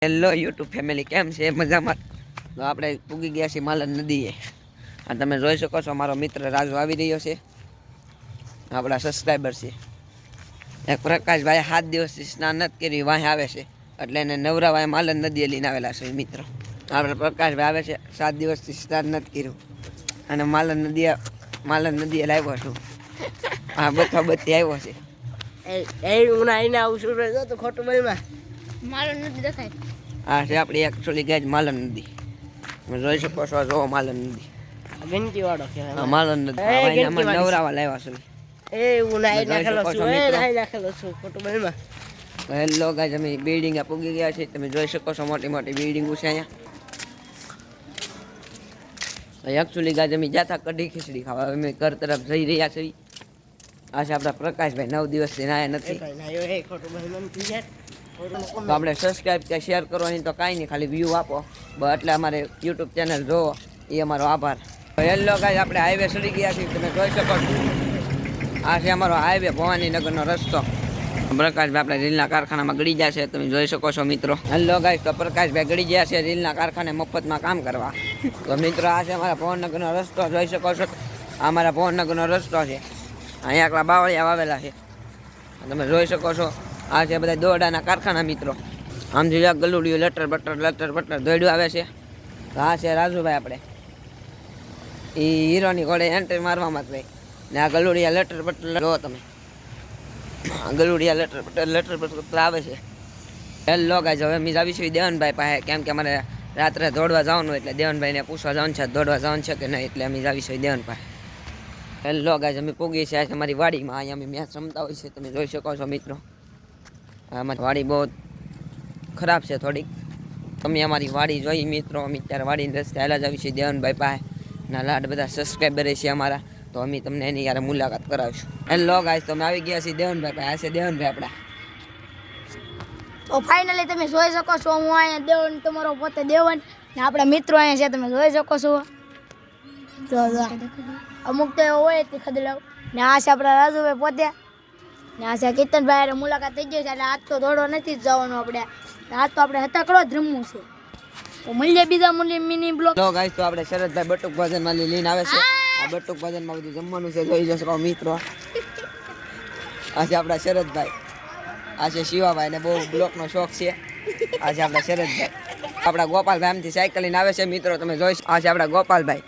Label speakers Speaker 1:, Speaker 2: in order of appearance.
Speaker 1: Hello YouTube family, કેમ છે? મજામાં? તો આપણે પૂગી ગયા છીએ માલણ નદીએ. આ તમે જોઈ શકો છો, મારો મિત્ર રાજુ આવી રહ્યો છે, આપણા સબસ્ક્રાઈબર છે. એક પ્રકાશભાઈ 7 દિવસથી સ્નાન નથી કર્યું, વાંહે આવે છે એટલે એને નવરાવાય માલણ નદીએ લઈને આવેલા છે મિત્રો. આપણે પ્રકાશભાઈ આવે છે, 7 દિવસથી સ્નાન નથી કર્યું અને માલણ નદીએ લાવ્યો છું. હા, બધી આવ્યો છે.
Speaker 2: ખોટું બોલમાં માલણ નદી દેખાય.
Speaker 1: આ છે આપણી એકચ્યુઅલી ગાય માલણ નદી. તમે જોઈ શકો છો, જો માલણ નદી
Speaker 2: ઘંટી વાળો કહેવાય.
Speaker 1: માલણ નદી નવરાવા લાવ્યા છે.
Speaker 2: હું નાઈ નાખેલો છું ખોટું બોલમાં.
Speaker 1: હેલો ગાઈસ, અમે બિલ્ડિંગ પૂગી ગયા છે. તમે જોઈ શકો છો, મોટી મોટી બિલ્ડિંગો છે અહીંયા. એકચ્યુઅલી ગાઈસ, અમે ગયા હતા કઢી ખીચડી ખાવા, હવે અમે ઘર તરફ જઈ રહ્યા છીએ. આ છે આપણા પ્રકાશભાઈ, 9 દિવસથી નાયા નથી. તો આપણે સબસ્ક્રાઈબ કે શેર કરવાની તો કાંઈ નહીં, ખાલી વ્યૂ આપો એટલે અમારે યુટ્યુબ ચેનલ જોવો, એ અમારો આભાર. હેલો ગાઈસ, આપણે હાઈવે ચડી ગયા છીએ. તમે જોઈ શકો છો, આ છે અમારો હાઈવે, ભવાનીનગરનો રસ્તો. પ્રકાશભાઈ આપણે રીલના કારખાનામાં ગળી ગયા છે, તમે જોઈ શકો છો મિત્રો. હેલો ગાઈસ, તો પ્રકાશભાઈ ગળી ગયા છે રીલના કારખાને મફતમાં કામ કરવા. તો મિત્રો, આ છે અમારા ભવનનગરનો રસ્તો, જોઈ શકો છો. આ અમારા ભવનનગરનો રસ્તો છે. અહીંયા આટલા બાવળિયા વાવેલા છે, તમે જોઈ શકો છો. આ છે બધા દોરડાના કારખાના મિત્રો. આમ જોયા ગલુડિયું લટર બટર દોડ્યું આવે છે. તો આ છે રાજુભાઈ, આપણે એ હીરોની ઘોડે એન્ટ્રી મારવામાં જ રહી ને. આ ગલુડિયા લટર બટર જો તમે, ગલુડિયા લટર બટર આવે છે. હેલો ગાઈસ, હવે અમે આવીશું દેવનભાઈ પાસે, કેમ કે અમારે રાત્રે દોડવા જવાનું, એટલે દેવનભાઈને પૂછવા જવાનું છે દોડવા જવાનું છે કે નહીં, એટલે અમે આવીશું દેવન પાસે. હેલો ગાઈસ, અમે પૂગી છે અમારી વાડીમાં. અહીંયા અમે મેચ રમતા હોય છે, તમે જોઈ શકો છો મિત્રો. અમારી વાડી બહુ ખરાબ છે થોડીક. તમે અમારી વાડી જોઈ મિત્રો. અમે ત્યારે વાડીની રસ્તે હાલ્યા જ આવી છીએ દેવનભાઈ પાસે. ના લાડ બધા સબસ્ક્રાઈબર છે અમારા, તો અમે તમને એની યાર મુલાકાત કરાવીશું. હેલો ગાઈસ, તો અમે આવી ગયા છીએ દેવનભાઈ પાસે. આ છે દેવનભાઈ આપણા.
Speaker 2: તો ફાઇનલી તમે જોઈ શકો છો, હું અહીંયા દેવન, તમારો પોતે દેવન ને આપણા મિત્રો અહીંયા છે, તમે જોઈ શકો છો. અમુક તો એવો હોય તે ખદડાવ ને. આ છે આપણા રાજુભાઈ પોતે ને. આ છે કીર્તનભાઈ, મુલાકાત થઈ ગઈ છે એટલે આજ તો દોડો નથી જ જવાનું આપણે. આજ તો આપણે હતાકડો જ રમવું છે. તો મળીએ બીજા મિની બ્લોગ.
Speaker 1: તો ગાઈસ, તો આપણે શરદભાઈ બટુક ભોજનમાં લઈને આવે છે. આ બટુક ભોજનમાં બધું જમવાનું છે, જોઈ જશો મિત્રો. આ છે આપણા શરદભાઈ. આ છે શિવાભાઈ, ને બહુ બ્લોકનો શોખ છે. આ છે આપણા શરદભાઈ. આપણા ગોપાલભાઈ આમથી સાયકલ લઈને આવે છે મિત્રો, તમે જોઈ. આ છે આપણા ગોપાલભાઈ.